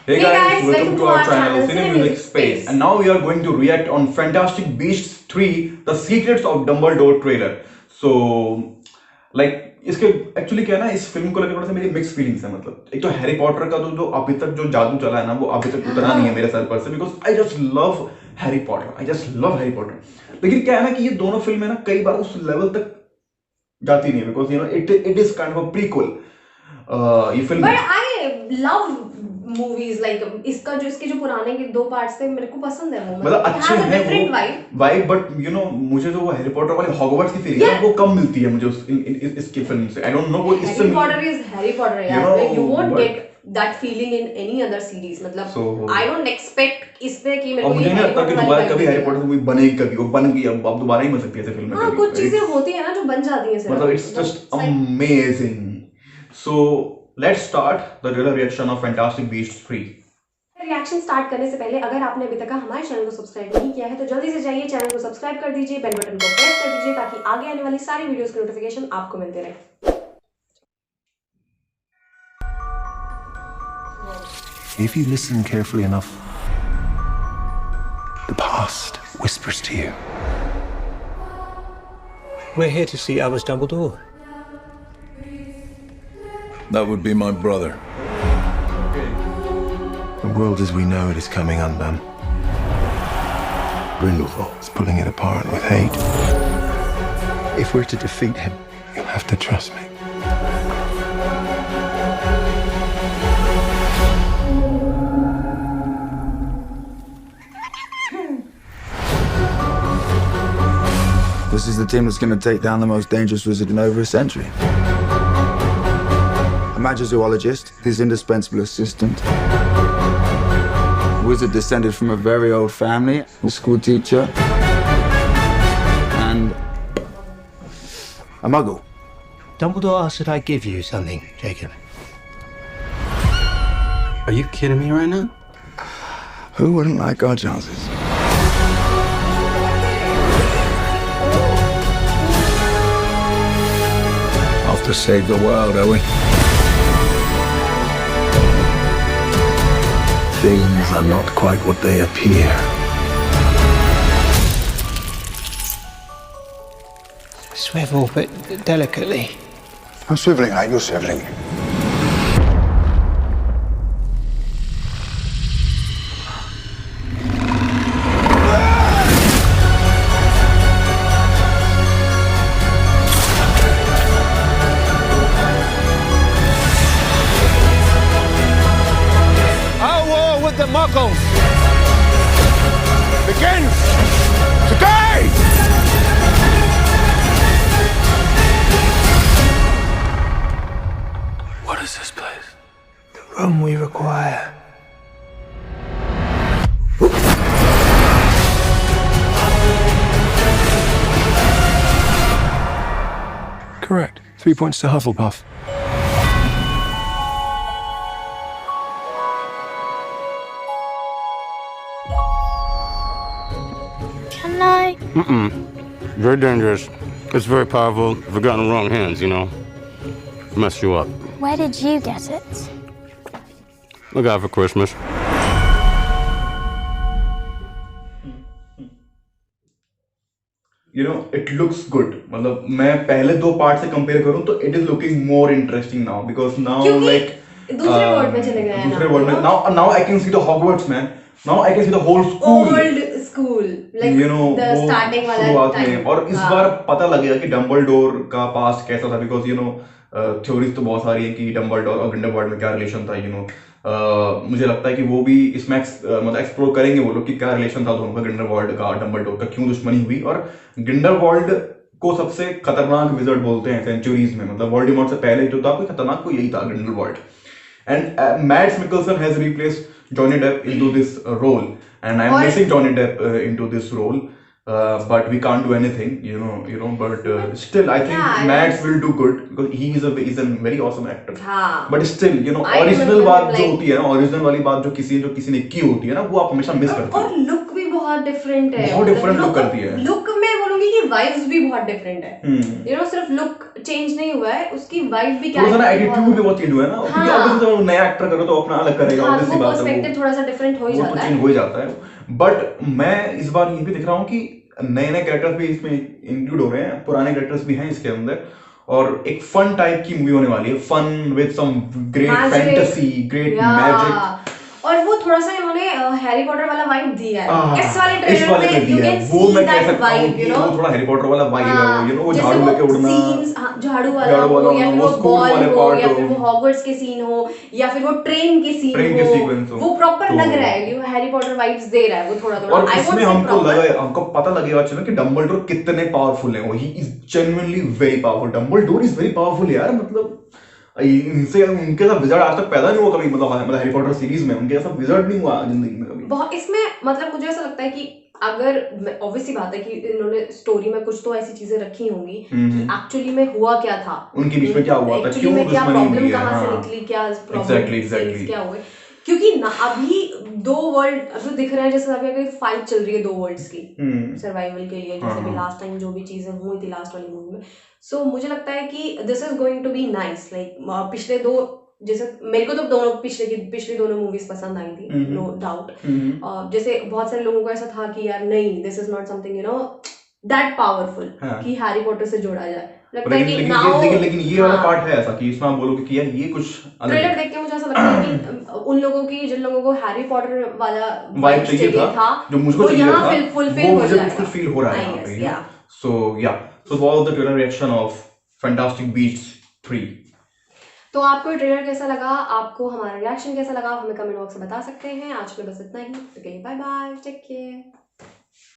Hey guys, welcome to our channel Cine Music Space, and now we are going to react on Fantastic Beasts 3: The Secrets of Dumbledore trailer. So, like इसके actually क्या है ना, इस film को लेकर थोड़ा सा मेरी मिक्स फीलिंग्स है। मतलब एक तो हैरी पॉटर का जो अभी तक जो जादू चला है ना, वो अभी तक उतना नहीं है मेरे सर पर से, because I just love Harry Potter, I just love Harry Potter. लेकिन क्या है ना कि ये दोनों फिल्में ना कई बार उस लेवल तक जाती नहीं है, because you know it is kind of prequel. ये film but I love movies like इसके जो पुराने के 2 पार्ट्स थे मेरे को पसंद है वो। मतलब अच्छे हैं वो वाइब, बट यू नो मुझे जो वो हैरी पॉटर वाली हॉगवर्ट्स की फीलिंग है वो कम मिलती है मुझे इसकी फिल्म से। आई डोंट नो वो इससे Harry Potter is Harry Potter यार, you won't get that feeling in any other series. मतलब आई डोंट एक्सपेक्ट इस पे कि मेरे को मुझे नहीं लगता कि दोबारा कभी हैरी पॉटर मूवी बनेगी, कभी वो बन गई, अब दोबारा ही बन सकती है ऐसे फिल्म में। हां, कुछ चीजें होती है ना जो बन जाती हैं, मतलब it's just amazing. So let's start the real reaction of fantastic beasts 3। Reaction start करने से पहले अगर आपने अभी तक हमारे चैनल को सब्सक्राइब नहीं किया है तो जल्दी से जाइए, चैनल को सब्सक्राइब कर दीजिए, बेल बटन को प्रेस कर दीजिए ताकि आगे आने वाली सारी वीडियोस के नोटिफिकेशन आपको मिलते रहे। If you listen carefully enough, the past whispers to you. We're here to see Albus Dumbledore. That would be my brother. The world as we know it is coming undone. Grindelwald is pulling it apart with hate. If we're to defeat him, you'll have to trust me. This is the team that's going to take down the most dangerous wizard in over a century. A magizoologist, his indispensable assistant. Wizard descended from a very old family, a school teacher, and a muggle. Dumbledore asked that I give you something, Jacob. Are you kidding me right now? Who wouldn't like our chances? Off to save the world, are we? Things are not quite what they appear. Swivel, but delicately. I'm swiveling like you're swiveling. The Muggles begins today! What is this place? The room we require. Correct. 3 points to Hufflepuff. Can I? Very dangerous. It's very powerful. If it got in the wrong hands, you know, mess you up. Where did you get it? Look out for Christmas. You know, it looks good. मतलब मैं पहले 2 part से compare करूं तो it is looking more interesting now, because now like दूसरे world में चले गए हैं, दूसरे वर्ल्ड में now I can see the Hogwarts, man. Now I can see the whole school. Old school, like you know, the starting वाला शुरुआत time. में। और इस बार पता लगेगा कि डम्बलडोर का पास्ट कैसा था, बिकॉज यू नो थ्योरीज तो बहुत सारी हैं कि डम्बलडोर और ग्रिंडेलवाल्ड में क्या रिलेशन था। मुझे लगता है कि वो भी इसमें मतलब एक्सप्लोर करेंगे वो लोग कि क्या रिलेशन था दोनों का, ग्रिंडेलवाल्ड का डम्बलडोर का, क्यों दुश्मनी हुई। और ग्रिंडेलवाल्ड को सबसे खतरनाक विजर्ड बोलते हैं सेंचुरीज में। मतलब वोल्डेमॉर्ट से पहले जो था कोई खतरनाक को यही था, Grindelwald. And Mads Mikkelsen has replaced Johnny Depp into this role, and I'm missing Johnny Depp into this role. But we can't do anything, you know. But still, I think Mads will do good because he's a very awesome actor. But still, you know, original बात जो होती है ना, original वाली बात जो किसी ने की होती है ना, वो आप हमेशा मिस करते हो। और लुक भी बहुत डिफरेंट है, बहुत डिफरेंट लुक करती है। लुक में बोलूंगी मूवी की वाइब्स भी बहुत डिफरेंट है, यू नो, सिर्फ लुक चेंज नहीं हुआ है, उसकी वाइब भी, थोड़ा सा ना एटीट्यूड भी बहुत चेंज हुआ है ना, क्योंकि ऑब्वियसली वो नया एक्टर करो तो अपना अलग करेगा, ऑब्वियसली बात है, पर्सपेक्टिव थोड़ा सा डिफरेंट हो ही जाता है, चेंज हो ही जाता है। बट मैं इस बार ये भी दिख रहा हूँ कि नए नए कैरेक्टर्स भी इसमें इंक्लूड हो रहे हैं, पुराने कैरेक्टर्स भी हैं इसके अंदर, और एक फन टाइप की मूवी होने वाली है, fun with some great fantasy, great magic, और वो थोड़ा सा इन्होंने हैरी पॉटर वाला वाइब दिया है इस वाले ट्रेलर में, यू कैन वो सी मैं कह दैट सकता हूं वाइब, कि यू नो, वो थोड़ा हैरी पॉटर वाला वाइब है, वो यू नो, वो झाड़ू लेके उड़ना, झाड़ू वाला हो, या फिर वो बॉल हो, या फिर वो हॉगवर्ट्स के सीन हो, या फिर वो ट्रेन के सीन हो, वो प्रॉपर लग रहा है, यू हैरी पॉटर वाइब्स दे रहा है वो थोड़ा थोड़ा। और इसमें हमको पता लगेगा चलो कि डंबलडोर कितने पावरफुल हैं, वो he is genuinely very powerful, Dumbledore is very powerful यार, मतलब इनसे उनके साथ विजार्ड आज तक पैदा नहीं हुआ कभी, मतलब हैरी पॉटर सीरीज में उनके साथ विजार्ड नहीं हुआ जिंदगी में कभी। बहुत इसमें मतलब मुझे ऐसा लगता है कि अगर ऑब्वियसली बात है कि इन्होंने स्टोरी में कुछ तो ऐसी चीजें रखी होंगी कि एक्चुअली में हुआ क्या था, उनके बीच में क्या हुआ था, क्यों में क्या प्रॉब्लम कहां से निकली, क्या प्रॉब्लम क्या हुए, क्योंकि ना अभी दो वर्ल्ड अभी दिख रहे हैं, जैसे अभी अगर फाइट चल रही है दो वर्ल्ड्स की सर्वाइवल के लिए, जैसे भी लास्ट टाइम जो भी चीजें हुई थी लास्ट वाली मूवी में। सो मुझे लगता है कि this is going to be nice, like पिछले दो, जैसे मेरे को तो दोनों पिछली दोनों मूवीज पसंद आई थी, नो डाउट, जैसे बहुत सारे लोगों को ऐसा था कि यार नहीं, this is not something, you know, that powerful कि हैरी पॉटर से जोड़ा जाए, लगता है कि नाउ लेकिन ये वाला पार्ट है ऐसा कि इसमें आप बोलोगे कि यार ये कुछ ट्रेलर देख के मुझे ऐसा लगता है कि उन लोगों की, जिन लोगों को हैरी पॉटर वाला वाइब चाहिए था, जो मुझको चाहिए था, फुलफिल हो जाएगा, मुझे फील हो रहा है यहाँ पे। So was the trailer reaction of fantastic beasts 3। तो आपको ट्रेलर कैसा लगा, आपको हमारा रिएक्शन कैसा लगा, हमें कमेंट बॉक्स में बता सकते हैं। आज के लिए बस इतना ही, तो बाय बाय, टेक केयर।